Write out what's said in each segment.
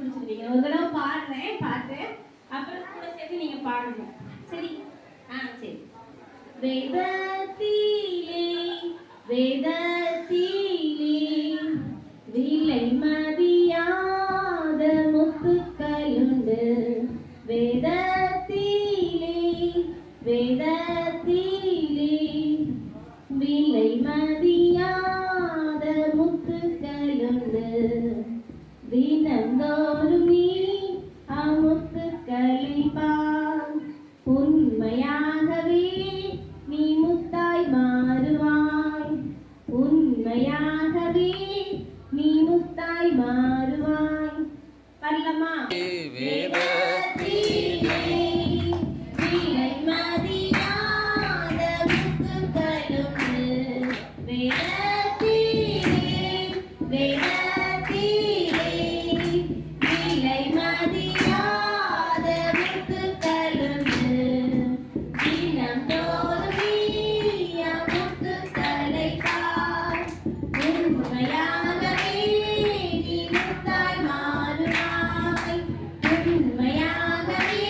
கண்டுபிடிச்சிருவீங்க. ஒரு தடவை பாடுறேன் பாட்டு, அப்புறம் கூட சேர்த்து நீங்க பாடணும். சரி? சரி. வேதத்திலே வேதத்திலே விலை மதியாத முத்துக்களுண்டு. வேதத்திலே வேதத்திலே விலை மதியாத முத்துக்களுண்டு. தினந்தோறும் நீ அமுத்துக்களை பார். உண்மையாகவே நீ முத்தாய் மாறுவாய். உண்மையாகவே நீ முத்தாய் மாறுவாய். வரலாமா? வேதத்திலே விலை மதியாத முத்துக்களுண்டு. வேதத்திலே வேதத்திலே விலை மதியாத முத்துக்களுண்டு. தினந்தோறும் நீ முத்துக்களை பார். உண்மையாகவே நீ முத்தாய் மாறுவாய். உண்மையாகவே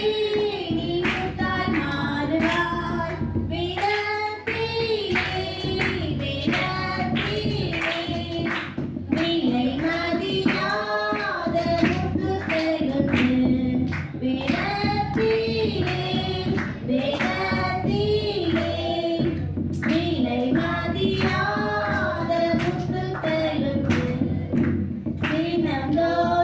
நீ முத்தாய் மாறுவாய். வேதத்திலே வேதத்திலே விலை மதியாத முத்துக்களுண்டு. வேதத்திலே வேதத்திலே விலை மதியாத முத்துக்களுண்டு. தினந்தோறும்